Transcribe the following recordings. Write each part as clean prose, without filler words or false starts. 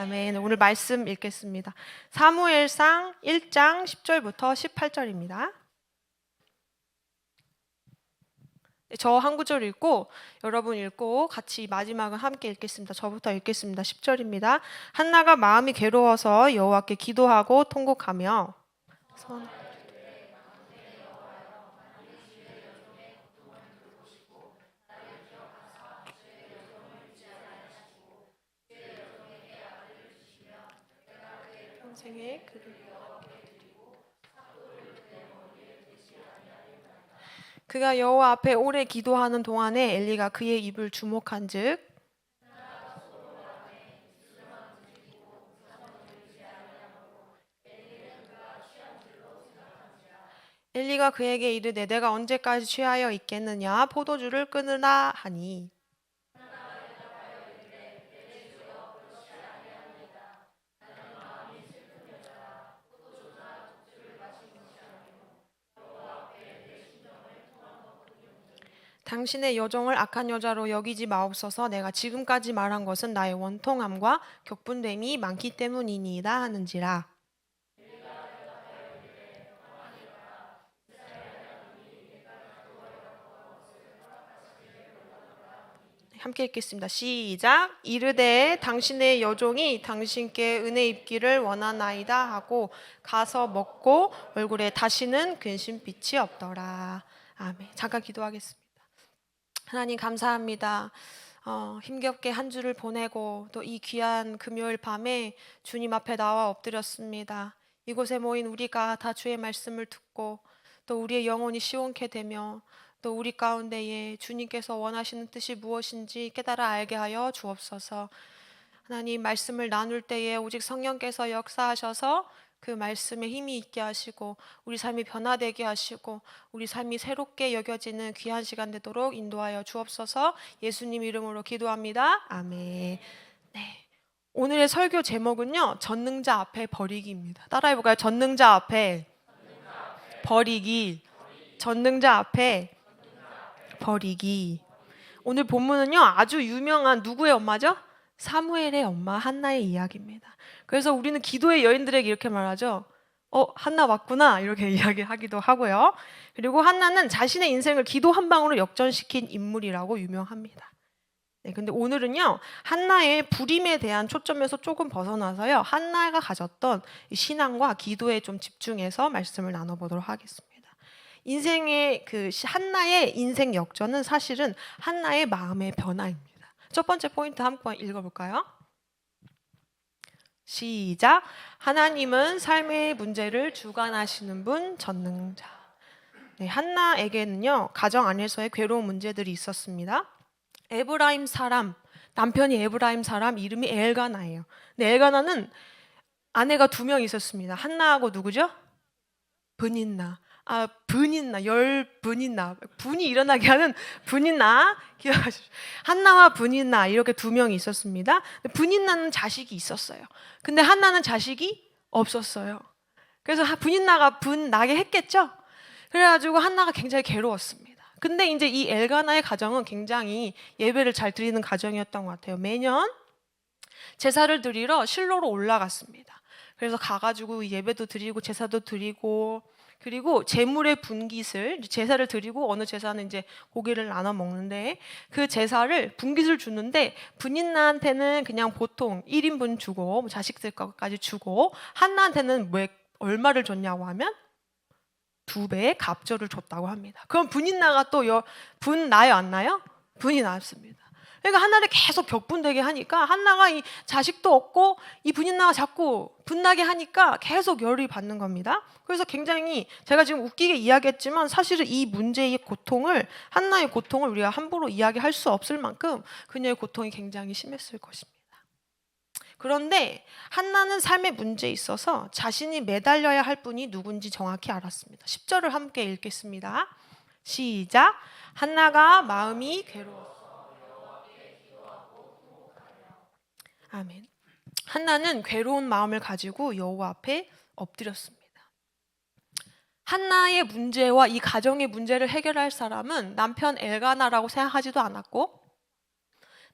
아멘. 오늘 말씀 읽겠습니다. 사무엘상 1장 10절부터 18절입니다. 저 한 구절 읽고 여러분 읽고 같이 마지막은 함께 읽겠습니다. 저부터 읽겠습니다. 10절입니다. 한나가 마음이 괴로워서 여호와께 기도하고 통곡하며 평생에 그가 여호와 앞에 오래 기도하는 동안에 엘리가 그의 입을 주목한즉 엘리가 그에게 이르되 내가 언제까지 취하여 있겠느냐 포도주를 끊으라 하니 당신의 여종을 악한 여자로 여기지 마옵소서. 내가 지금까지 말한 것은 나의 원통함과 격분됨이 많기 때문이니이다 하는지라. 함께 읽겠습니다. 시작. 이르되 당신의 여종이 당신께 은혜 입기를 원하나이다 하고 가서 먹고 얼굴에 다시는 근심빛이 없더라. 아멘. 잠깐 기도하겠습니다. 하나님 감사합니다. 힘겹게 한 주를 보내고 또 이 귀한 금요일 밤에 주님 앞에 나와 엎드렸습니다. 이곳에 모인 우리가 다 주의 말씀을 듣고 또 우리의 영혼이 시원케 되며 또 우리 가운데에 주님께서 원하시는 뜻이 무엇인지 깨달아 알게 하여 주옵소서. 하나님 말씀을 나눌 때에 오직 성령께서 역사하셔서 그 말씀에 힘이 있게 하시고 우리 삶이 변화되게 하시고 우리 삶이 새롭게 여겨지는 귀한 시간 되도록 인도하여 주옵소서. 예수님 이름으로 기도합니다. 아멘. 네. 오늘의 설교 제목은요, 전능자 앞에 버리기입니다. 따라해볼까요? 전능자 앞에 버리기. 전능자 앞에 버리기. 오늘 본문은요, 아주 유명한 누구의 엄마죠? 사무엘의 엄마 한나의 이야기입니다. 그래서 우리는 기도의 여인들에게 이렇게 말하죠. 한나 왔구나 이렇게 이야기하기도 하고요. 그리고 한나는 자신의 인생을 기도 한 방으로 역전시킨 인물이라고 유명합니다. 네, 근데 오늘은요, 한나의 불임에 대한 초점에서 조금 벗어나서요, 한나가 가졌던 신앙과 기도에 좀 집중해서 말씀을 나눠보도록 하겠습니다. 인생의 한나의 인생 역전은 사실은 한나의 마음의 변화입니다. 첫 번째 포인트 한번 읽어볼까요? 시작. 하나님은 삶의 문제를 주관하시는 분, 전능자. 네, 한나에게는요, 가정 안에서의 괴로운 문제들이 있었습니다. 에브라임 사람, 남편이 에브라임 사람, 이름이 엘가나예요. 근데 엘가나는 아내가 2명 있었습니다. 한나하고 누구죠? 브닌나. 브닌나, 브닌나. 분이 일어나게 하는 브닌나. 기억하십시오. 한나와 브닌나 이렇게 2명이 있었습니다. 브닌나는 자식이 있었어요. 근데 한나는 자식이 없었어요. 그래서 브닌나가 분나게 했겠죠? 그래가지고 한나가 굉장히 괴로웠습니다. 근데 이제 이 엘가나의 가정은 굉장히 예배를 잘 드리는 가정이었던 것 같아요. 매년 제사를 드리러 실로로 올라갔습니다. 그래서 가가지고 예배도 드리고 제사도 드리고 그리고 제물의 분깃을 제사를 드리고 어느 제사는 이제 고기를 나눠 먹는데 그 제사를 분깃을 주는데 분인나한테는 그냥 보통 1인분 주고 자식들 것까지 주고 한나한테는 얼마를 줬냐고 하면 2배의 갑절을 줬다고 합니다. 그럼 분인나가 또 분 나요 안 나요? 분이 났습니다. 그러니까 한나를 계속 격분되게 하니까 한나가 이 자식도 없고 이 분인나가 자꾸 분나게 하니까 계속 열이 받는 겁니다. 그래서 굉장히 제가 지금 웃기게 이야기했지만 사실은 이 문제의 고통을 한나의 고통을 우리가 함부로 이야기할 수 없을 만큼 그녀의 고통이 굉장히 심했을 것입니다. 그런데 한나는 삶의 문제에 있어서 자신이 매달려야 할 분이 누군지 정확히 알았습니다. 10절을 함께 읽겠습니다. 시작. 한나가 마음이 괴로워 아멘. 한나는 괴로운 마음을 가지고 여호와 앞에 엎드렸습니다. 한나의 문제와 이 가정의 문제를 해결할 사람은 남편 엘가나라고 생각하지도 않았고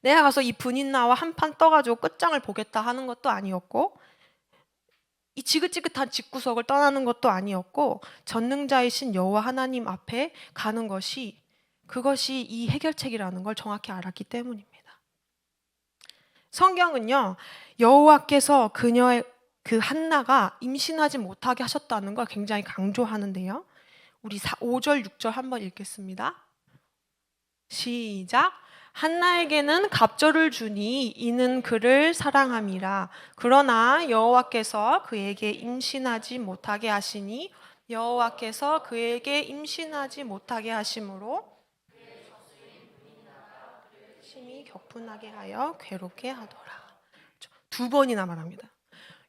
내가 가서 이 분인나와 한판 떠가지고 끝장을 보겠다 하는 것도 아니었고, 이 지긋지긋한 집구석을 떠나는 것도 아니었고, 전능자이신 여호와 하나님 앞에 가는 것이, 그것이 이 해결책이라는 걸 정확히 알았기 때문입니다. 성경은요, 여호와께서 그녀의 그 한나가 임신하지 못하게 하셨다는 걸 굉장히 강조하는데요. 우리 5절, 6절 한번 읽겠습니다. 시작. 한나에게는 갑절을 주니 이는 그를 사랑함이라. 그러나 여호와께서 그에게 임신하지 못하게 하시니 여호와께서 그에게 임신하지 못하게 하심으로 심히 격분하게 하여 괴롭게 하더라. 두 번이나 말합니다.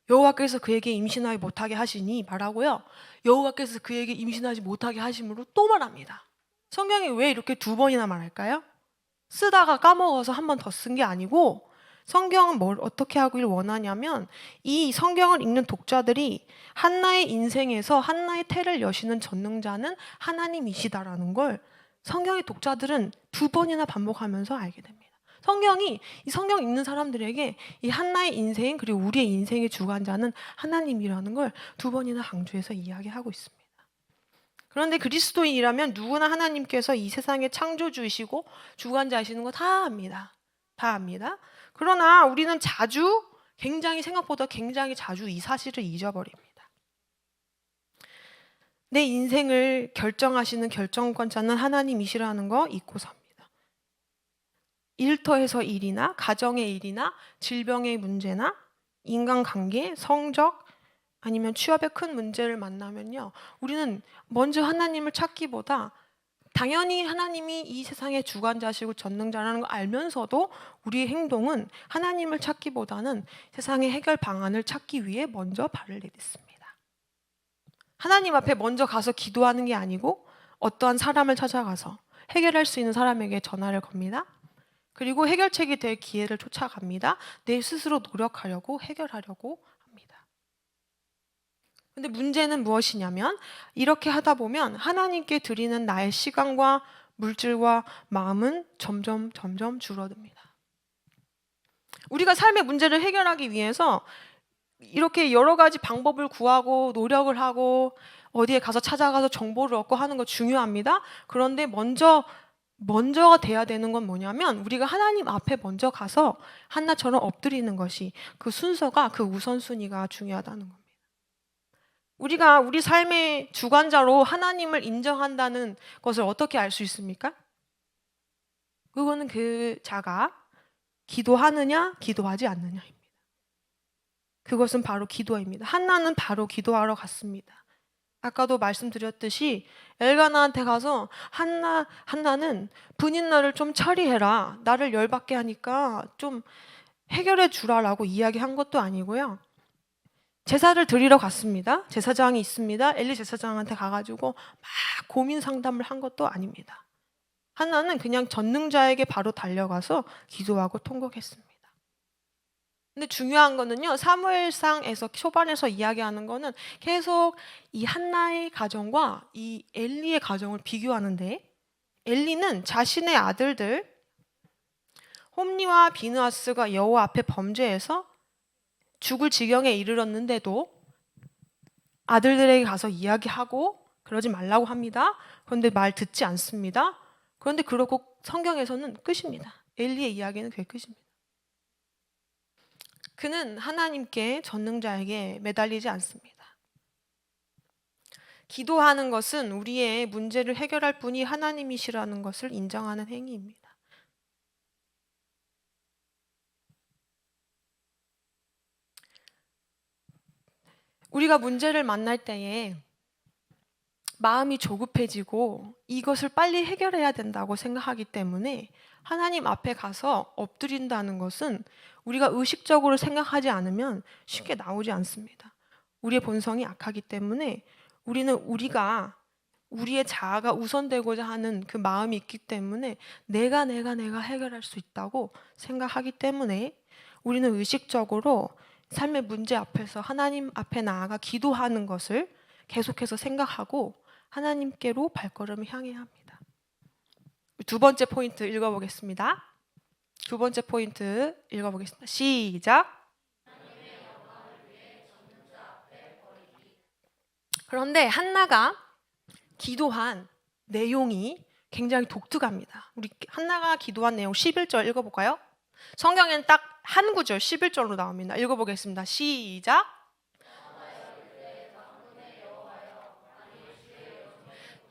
여호와께서 그에게 임신하지 못하게 하시니 말하고요, 여호와께서 그에게 임신하지 못하게 하심으로 또 말합니다. 성경이 왜 이렇게 두 번이나 말할까요? 쓰다가 까먹어서 한 번 더 쓴 게 아니고, 성경은 뭘 어떻게 하길 원하냐면, 이 성경을 읽는 독자들이 한나의 인생에서 한나의 태를 여시는 전능자는 하나님이시다라는 걸 성경의 독자들은 두 번이나 반복하면서 알게 됩니다. 성경이, 이 성경 읽는 사람들에게 이 한나의 인생, 그리고 우리의 인생의 주관자는 하나님이라는 걸 두 번이나 강조해서 이야기하고 있습니다. 그런데 그리스도인이라면 누구나 하나님께서 이 세상의 창조주이시고 주관자이시는 거 다 압니다. 다 압니다. 그러나 우리는 생각보다 굉장히 자주 이 사실을 잊어버립니다. 내 인생을 결정하시는 결정권자는 하나님이시라는 거 잊고 삽니다. 일터에서 일이나 가정의 일이나 질병의 문제나 인간관계, 성적, 아니면 취업의 큰 문제를 만나면요, 우리는 먼저 하나님을 찾기보다, 당연히 하나님이 이 세상의 주관자시고 전능자라는 걸 알면서도 우리의 행동은 하나님을 찾기보다는 세상의 해결 방안을 찾기 위해 먼저 발을 내딛습니다. 하나님 앞에 먼저 가서 기도하는 게 아니고 어떠한 사람을 찾아가서 해결할 수 있는 사람에게 전화를 겁니다. 그리고 해결책이 될 기회를 쫓아갑니다. 내 스스로 노력하려고, 해결하려고 합니다. 근데 문제는 무엇이냐면, 이렇게 하다 보면 하나님께 드리는 나의 시간과 물질과 마음은 점점 줄어듭니다. 우리가 삶의 문제를 해결하기 위해서 이렇게 여러 가지 방법을 구하고 노력을 하고 어디에 가서 찾아가서 정보를 얻고 하는 거 중요합니다. 그런데 먼저가 돼야 되는 건 뭐냐면, 우리가 하나님 앞에 먼저 가서 한나처럼 엎드리는 것이, 그 순서가, 그 우선순위가 중요하다는 겁니다. 우리가 우리 삶의 주관자로 하나님을 인정한다는 것을 어떻게 알 수 있습니까? 그거는 그 자가 기도하느냐 기도하지 않느냐입니다. 그것은 바로 기도입니다. 한나는 바로 기도하러 갔습니다. 아까도 말씀드렸듯이 엘가나한테 가서 한나는 분인나를 좀 처리해라, 나를 열받게 하니까 좀 해결해 주라라고 이야기한 것도 아니고요, 제사를 드리러 갔습니다. 제사장이 있습니다. 엘리 제사장한테 가가지고 막 고민 상담을 한 것도 아닙니다. 한나는 그냥 전능자에게 바로 달려가서 기도하고 통곡했습니다. 근데 중요한 거는요, 사무엘상에서 초반에서 이야기하는 거는 계속 이 한나의 가정과 이 엘리의 가정을 비교하는데, 엘리는 자신의 아들들 홈리와 비느하스가 여호와 앞에 범죄해서 죽을 지경에 이르렀는데도 아들들에게 가서 이야기하고 그러지 말라고 합니다. 그런데 말 듣지 않습니다. 그런데 그러고 성경에서는 끝입니다. 엘리의 이야기는 그게 끝입니다. 그는 하나님께, 전능자에게 매달리지 않습니다. 기도하는 것은 우리의 문제를 해결할 분이 하나님이시라는 것을 인정하는 행위입니다. 우리가 문제를 만날 때에 마음이 조급해지고 이것을 빨리 해결해야 된다고 생각하기 때문에 하나님 앞에 가서 엎드린다는 것은 우리가 의식적으로 생각하지 않으면 쉽게 나오지 않습니다. 우리의 본성이 악하기 때문에 우리는 우리의 자아가 우선되고자 하는 그 마음이 있기 때문에 내가 해결할 수 있다고 생각하기 때문에 우리는 의식적으로 삶의 문제 앞에서 하나님 앞에 나아가 기도하는 것을 계속해서 생각하고 하나님께로 발걸음을 향해야 합니다. 두 번째 포인트 읽어보겠습니다. 두 번째 포인트 읽어보겠습니다. 시작. 그런데 한나가 기도한 내용이 굉장히 독특합니다. 우리 한나가 기도한 내용 11절 읽어볼까요? 성경에는 딱 한 구절 11절로 나옵니다. 읽어보겠습니다. 시작.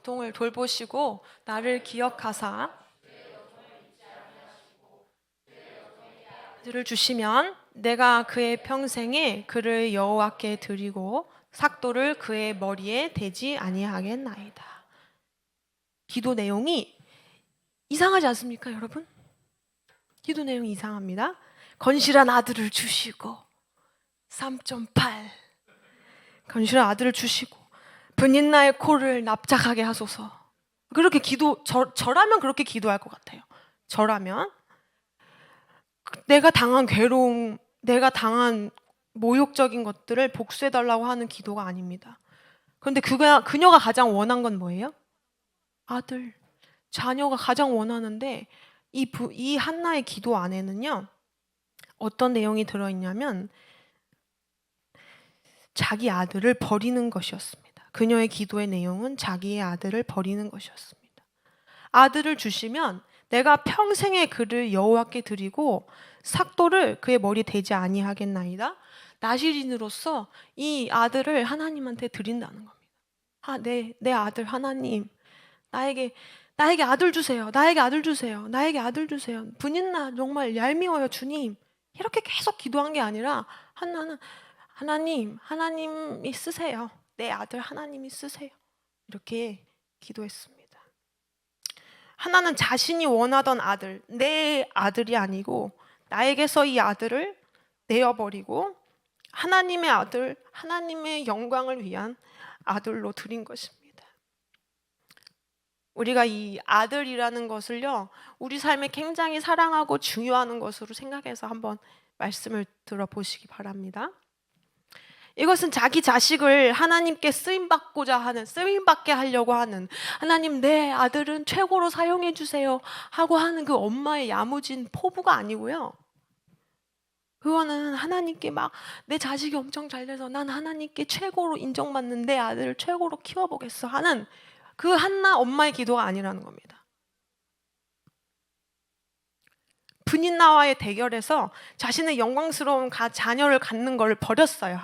동을 돌보시고 나를 기억하사 아들을 주시면 내가 그의 평생에 그를 여호와께 드리고 삭도를 그의 머리에 대지 아니하겠나이다. 기도 내용이 이상하지 않습니까, 여러분? 기도 내용이 이상합니다. 건실한 아들을 주시고 3.8 건실한 아들을 주시고 분인나의 코를 납작하게 하소서. 그렇게 저라면 그렇게 기도할 것 같아요. 저라면 내가 당한 괴로움, 내가 당한 모욕적인 것들을 복수해달라고 하는 기도가 아닙니다. 그런데 그녀가 가장 원한 건 뭐예요? 아들, 자녀가 가장 원하는데 이 한나의 기도 안에는요, 어떤 내용이 들어있냐면 자기 아들을 버리는 것이었습니다. 그녀의 기도의 내용은 자기의 아들을 버리는 것이었습니다. 아들을 주시면 내가 평생에 그를 여호와께 드리고 삭도를 그의 머리에 대지 아니하겠나이다. 나시린으로서 이 아들을 하나님한테 드린다는 겁니다. 내 아들 하나님, 나에게 아들 주세요. 나에게 아들 주세요. 나에게 아들 주세요. 분인나 정말 얄미워요, 주님. 이렇게 계속 기도한 게 아니라 한나는 하나님이 쓰세요. 내 아들 하나님이 쓰세요. 이렇게 기도했습니다. 하나는 자신이 원하던 아들, 내 아들이 아니고 나에게서 이 아들을 내어버리고 하나님의 아들, 하나님의 영광을 위한 아들로 드린 것입니다. 우리가 이 아들이라는 것을요, 우리 삶에 굉장히 사랑하고 중요한 것으로 생각해서 한번 말씀을 들어보시기 바랍니다. 이것은 자기 자식을 하나님께 쓰임받게 하려고 하는, 하나님 내 아들은 최고로 사용해 주세요 하고 하는 그 엄마의 야무진 포부가 아니고요. 그거는 하나님께 막 내 자식이 엄청 잘 돼서 난 하나님께 최고로 인정받는 내 아들을 최고로 키워보겠어 하는 그 한나 엄마의 기도가 아니라는 겁니다. 분인나와의 대결에서 자신의 영광스러운 자녀를 갖는 걸 버렸어요.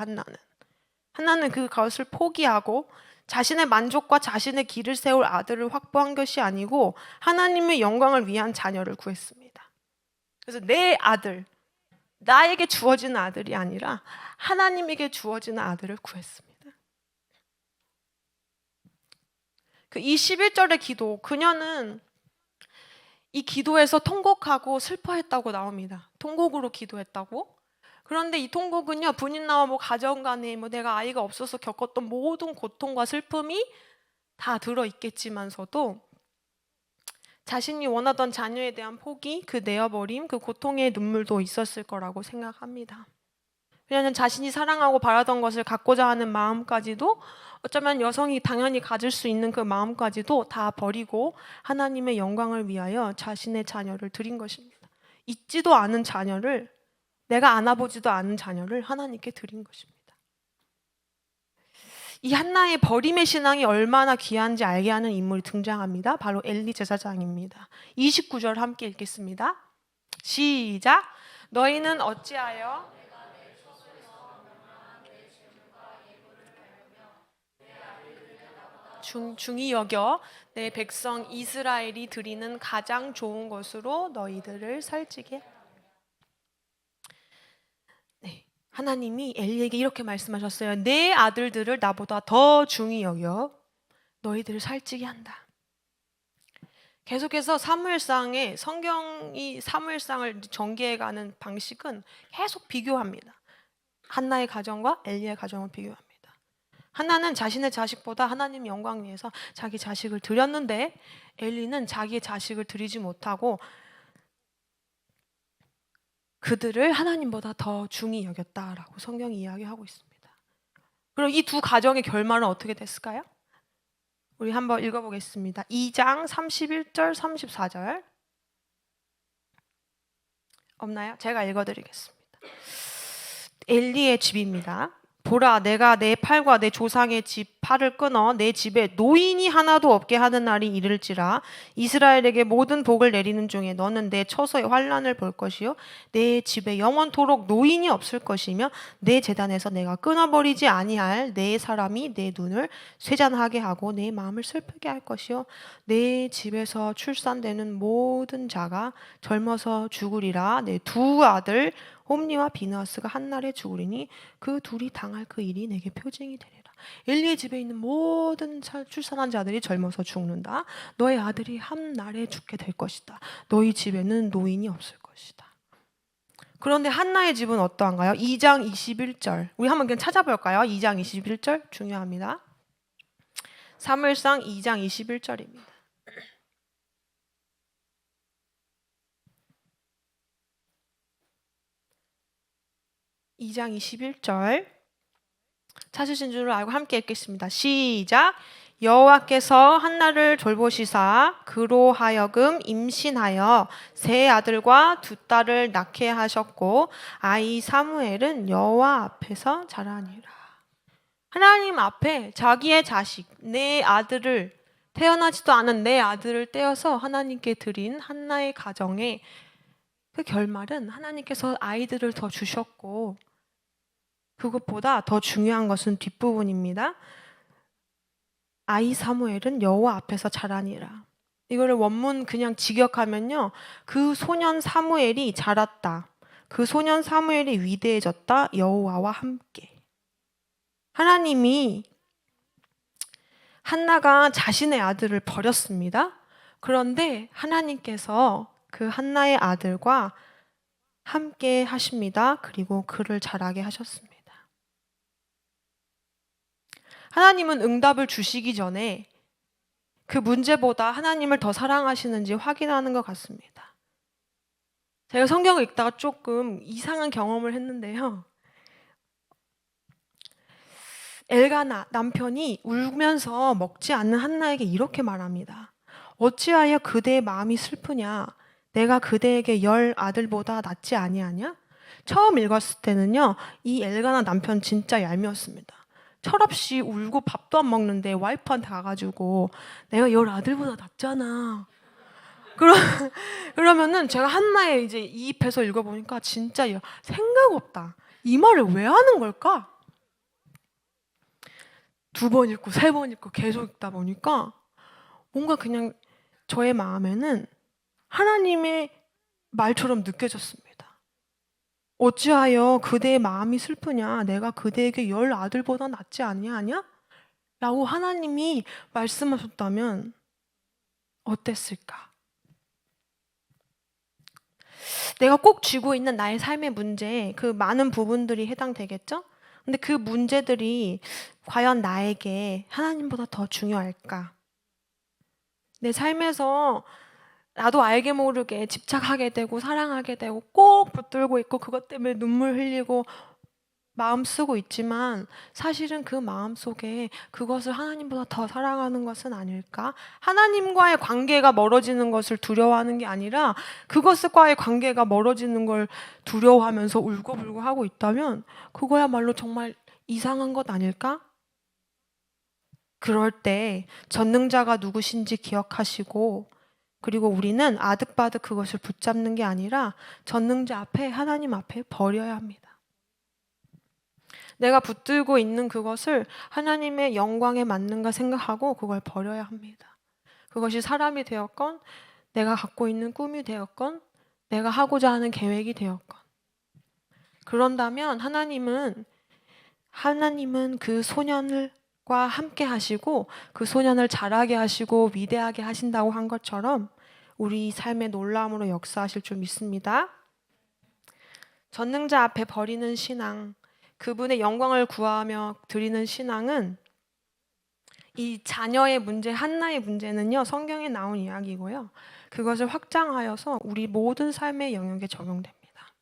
한나는 그것을 포기하고 자신의 만족과 자신의 길을 세울 아들을 확보한 것이 아니고 하나님의 영광을 위한 자녀를 구했습니다. 그래서 내 아들, 나에게 주어지는 아들이 아니라 하나님에게 주어지는 아들을 구했습니다. 이 11절의 기도, 그녀는 이 기도에서 통곡하고 슬퍼했다고 나옵니다. 통곡으로 기도했다고. 그런데 이 통곡은요, 분인나와 가정 간에 내가 아이가 없어서 겪었던 모든 고통과 슬픔이 다 들어있겠지만서도 자신이 원하던 자녀에 대한 포기, 그 내어버림, 그 고통의 눈물도 있었을 거라고 생각합니다. 왜냐하면 자신이 사랑하고 바라던 것을 갖고자 하는 마음까지도, 어쩌면 여성이 당연히 가질 수 있는 그 마음까지도 다 버리고 하나님의 영광을 위하여 자신의 자녀를 드린 것입니다. 있지도 않은 자녀를, 내가 안아보지도 않은 자녀를 하나님께 드린 것입니다. 이 한나의 버림의 신앙이 얼마나 귀한지 알게 하는 인물이 등장합니다. 바로 엘리 제사장입니다. 29절 함께 읽겠습니다. 시작. 너희는 어찌하여 중히 여겨 내 백성 이스라엘이 드리는 가장 좋은 것으로 너희들을 살찌게. 네, 하나님이 엘리에게 이렇게 말씀하셨어요. 내 아들들을 나보다 더 중히 여겨 너희들을 살찌게 한다. 계속해서 성경이 사무엘상을 전개해가는 방식은 계속 비교합니다. 한나의 가정과 엘리의 가정을 비교합니다. 한나는 자신의 자식보다 하나님 영광 위해서 자기 자식을 드렸는데 엘리는 자기의 자식을 드리지 못하고 그들을 하나님보다 더 중히 여겼다라고 성경이 이야기하고 있습니다. 그럼 이 두 가정의 결말은 어떻게 됐을까요? 우리 한번 읽어보겠습니다. 2장 31절 34절. 없나요? 제가 읽어드리겠습니다. 엘리의 집입니다. 보라, 내가 내 팔과 내 조상의 집 팔을 끊어 내 집에 노인이 하나도 없게 하는 날이 이를지라. 이스라엘에게 모든 복을 내리는 중에 너는 내 처소의 환난을 볼 것이요 내 집에 영원토록 노인이 없을 것이며 내 제단에서 내가 끊어버리지 아니할 내 사람이 내 눈을 쇠잔하게 하고 내 마음을 슬프게 할 것이요 내 집에서 출산되는 모든 자가 젊어서 죽으리라. 내 두 아들 홈니와 비느하스가 한 날에 죽으리니 그 둘이 당할 그 일이 내게 표징이 되리라. 엘리의 집에 있는 모든 출산한 자들이 젊어서 죽는다. 너의 아들이 한 날에 죽게 될 것이다. 너희 집에는 노인이 없을 것이다. 그런데 한나의 집은 어떠한가요? 2장 21절. 우리 한번 그냥 찾아볼까요? 2장 21절 중요합니다. 사무엘상 2장 21절입니다. 2장 21절 찾으신 줄 알고 함께 읽겠습니다. 시작. 여호와께서 한나를 돌보시사 그로 하여금 임신하여 세 아들과 두 딸을 낳게 하셨고 아이 사무엘은 여호와 앞에서 자라니라. 하나님 앞에 자기의 자식, 내 아들을, 태어나지도 않은 내 아들을 떼어서 하나님께 드린 한나의 가정의 그 결말은 하나님께서 아이들을 더 주셨고, 그것보다 더 중요한 것은 뒷부분입니다. 아이 사무엘은 여호와 앞에서 자라니라. 이거를 원문 그냥 직역하면요, 그 소년 사무엘이 자랐다, 그 소년 사무엘이 위대해졌다, 여호와와 함께. 하나님이 한나가 자신의 아들을 버렸습니다. 그런데 하나님께서 그 한나의 아들과 함께 하십니다. 그리고 그를 자라게 하셨습니다. 하나님은 응답을 주시기 전에 그 문제보다 하나님을 더 사랑하시는지 확인하는 것 같습니다. 제가 성경을 읽다가 조금 이상한 경험을 했는데요. 엘가나 남편이 울면서 먹지 않는 한나에게 이렇게 말합니다. 어찌하여 그대의 마음이 슬프냐? 내가 그대에게 10 아들보다 낫지 아니하냐? 처음 읽었을 때는요, 이 엘가나 남편 진짜 얄미웠습니다. 철없이 울고 밥도 안 먹는데 와이프한테 가가지고 내가 10 아들보다 낫잖아. 그러면은 제가 한나에 이제 이입해서 읽어보니까 진짜 생각 없다. 이 말을 왜 하는 걸까? 2번 읽고 3번 읽고 계속 읽다 보니까 뭔가 그냥 저의 마음에는 하나님의 말처럼 느껴졌습니다. 어찌하여 그대의 마음이 슬프냐? 내가 그대에게 10 아들보다 낫지 아니하냐? 라고 하나님이 말씀하셨다면 어땠을까? 내가 꼭 쥐고 있는 나의 삶의 문제, 그 많은 부분들이 해당되겠죠? 근데 그 문제들이 과연 나에게 하나님보다 더 중요할까? 내 삶에서 나도 알게 모르게 집착하게 되고 사랑하게 되고 꼭 붙들고 있고 그것 때문에 눈물 흘리고 마음 쓰고 있지만 사실은 그 마음 속에 그것을 하나님보다 더 사랑하는 것은 아닐까? 하나님과의 관계가 멀어지는 것을 두려워하는 게 아니라 그것과의 관계가 멀어지는 걸 두려워하면서 울고불고 하고 있다면 그거야말로 정말 이상한 것 아닐까? 그럴 때 전능자가 누구신지 기억하시고, 그리고 우리는 아득바득 그것을 붙잡는 게 아니라 전능자 앞에, 하나님 앞에 버려야 합니다. 내가 붙들고 있는 그것을 하나님의 영광에 맞는가 생각하고 그걸 버려야 합니다. 그것이 사람이 되었건, 내가 갖고 있는 꿈이 되었건, 내가 하고자 하는 계획이 되었건. 그런다면 하나님은 그 소년과 함께 하시고 그 소년을 자라게 하시고 위대하게 하신다고 한 것처럼 우리 삶의 놀라움으로 역사하실 줄 믿습니다. 전능자 앞에 버리는 신앙, 그분의 영광을 구하며 드리는 신앙은, 이 자녀의 문제, 한나의 문제는요, 성경에 나온 이야기고요. 그것을 확장하여서 우리 모든 삶의 영역에 적용됩니다.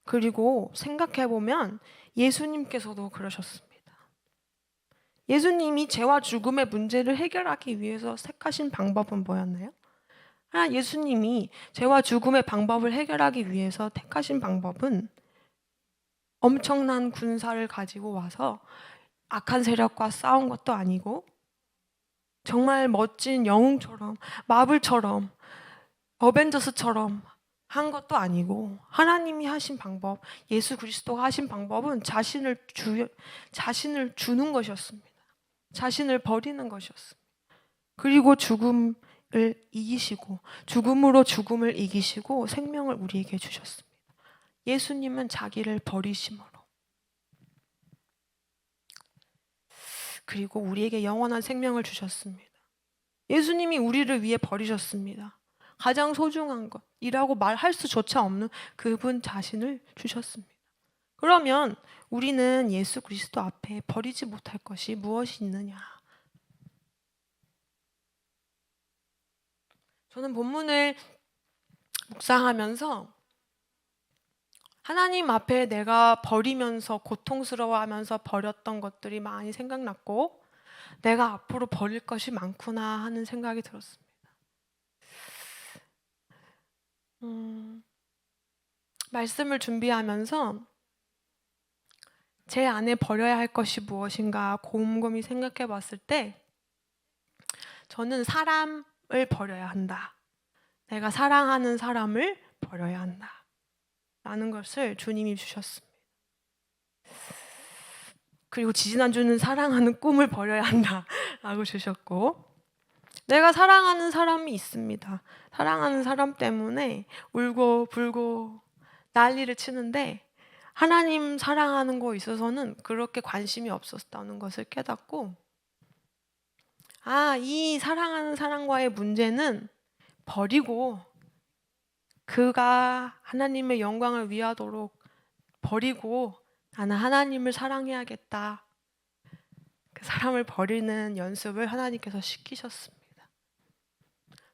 그리고 생각해보면 예수님께서도 그러셨습니다. 예수님이 죄와 죽음의 문제를 해결하기 위해서 택하신 방법은 뭐였나요? 하나 예수님이 죄와 죽음의 방법을 해결하기 위해서 택하신 방법은 엄청난 군사를 가지고 와서 악한 세력과 싸운 것도 아니고 정말 멋진 영웅처럼 마블처럼 어벤져스처럼 한 것도 아니고 하나님이 하신 방법, 예수 그리스도가 하신 방법은 자신을 주는 것이었습니다. 자신을 버리는 것이었습니다. 그리고 죽음을 이기시고 죽음으로 죽음을 이기시고 생명을 우리에게 주셨습니다. 예수님은 자기를 버리심으로 그리고 우리에게 영원한 생명을 주셨습니다. 예수님이 우리를 위해 버리셨습니다. 가장 소중한 것이라고 말할 수조차 없는 그분 자신을 주셨습니다. 그러면 우리는 예수 그리스도 앞에 버리지 못할 것이 무엇이 있느냐? 저는 본문을 묵상하면서 하나님 앞에 내가 버리면서 고통스러워하면서 버렸던 것들이 많이 생각났고 내가 앞으로 버릴 것이 많구나 하는 생각이 들었습니다. 말씀을 준비하면서 제 안에 버려야 할 것이 무엇인가 곰곰이 생각해 봤을 때 저는 사람을 버려야 한다. 내가 사랑하는 사람을 버려야 한다. 라는 것을 주님이 주셨습니다. 그리고 지지난주는 사랑하는 꿈을 버려야 한다. 라고 주셨고 내가 사랑하는 사람이 있습니다. 사랑하는 사람 때문에 울고 불고 난리를 치는데 하나님 사랑하는 거 있어서는 그렇게 관심이 없었다는 것을 깨닫고 이 사랑하는 사람과의 문제는 버리고 그가 하나님의 영광을 위하도록 버리고 나는 하나님을 사랑해야겠다. 그 사람을 버리는 연습을 하나님께서 시키셨습니다.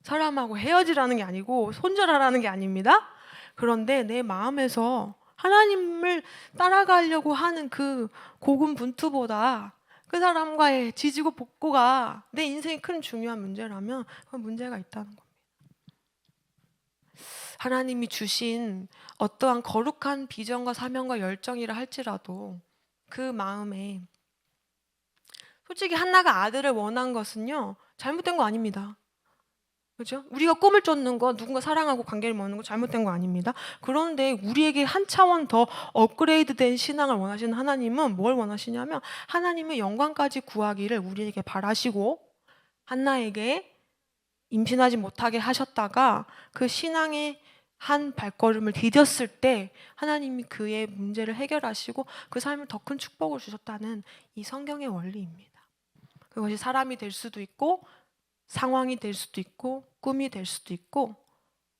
사람하고 헤어지라는 게 아니고 손절하라는 게 아닙니다. 그런데 내 마음에서 하나님을 따라가려고 하는 그 고군분투보다 그 사람과의 지지고 볶고가 내 인생의 큰 중요한 문제라면 그 문제가 있다는 겁니다. 하나님이 주신 어떠한 거룩한 비전과 사명과 열정이라 할지라도 그 마음에 솔직히 한나가 아들을 원한 것은요 잘못된 거 아닙니다. 그렇죠? 우리가 꿈을 쫓는 거, 누군가 사랑하고 관계를 맺는 거 잘못된 거 아닙니다. 그런데 우리에게 한 차원 더 업그레이드된 신앙을 원하시는 하나님은 뭘 원하시냐면 하나님의 영광까지 구하기를 우리에게 바라시고 한나에게 임신하지 못하게 하셨다가 그 신앙의 한 발걸음을 디뎠을 때 하나님이 그의 문제를 해결하시고 그 삶을 더 큰 축복을 주셨다는 이 성경의 원리입니다. 그것이 사람이 될 수도 있고 상황이 될 수도 있고 꿈이 될 수도 있고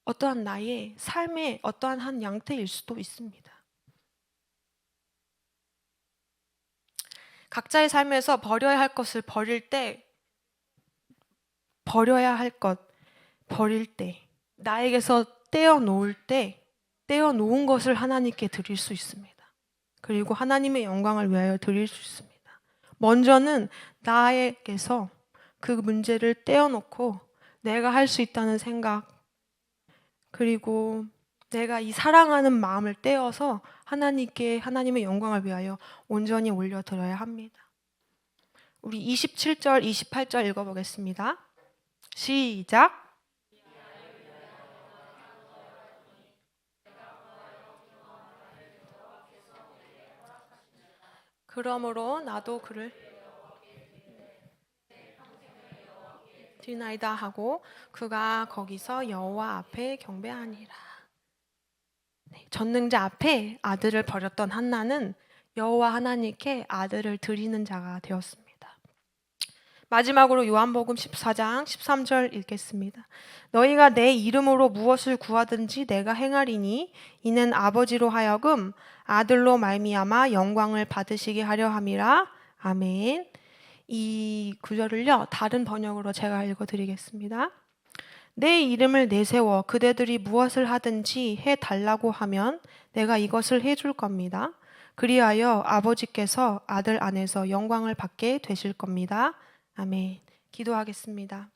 어떠한 나의 삶의 어떠한 한 양태일 수도 있습니다. 각자의 삶에서 버려야 할 것을 버릴 때 나에게서 떼어놓은 것을 하나님께 드릴 수 있습니다. 그리고 하나님의 영광을 위하여 드릴 수 있습니다. 먼저는 나에게서 그 문제를 떼어놓고 내가 할 수 있다는 생각 그리고 내가 이 사랑하는 마음을 떼어서 하나님의 영광을 위하여 온전히 올려드려야 합니다. 우리 27절, 28절 읽어보겠습니다. 시작. 그러므로 나도 그를 뒤나이다 하고 그가 거기서 여호와 앞에 경배하니라. 전능자 앞에 아들을 버렸던 한나는 여호와 하나님께 아들을 드리는 자가 되었습니다. 마지막으로 요한복음 14장 13절 읽겠습니다. 너희가 내 이름으로 무엇을 구하든지 내가 행하리니 이는 아버지로 하여금 아들로 말미암아 영광을 받으시게 하려 함이라. 아멘. 이 구절을요 다른 번역으로 제가 읽어드리겠습니다. 내 이름을 내세워 그대들이 무엇을 하든지 해달라고 하면 내가 이것을 해줄 겁니다. 그리하여 아버지께서 아들 안에서 영광을 받게 되실 겁니다. 아멘. 기도하겠습니다.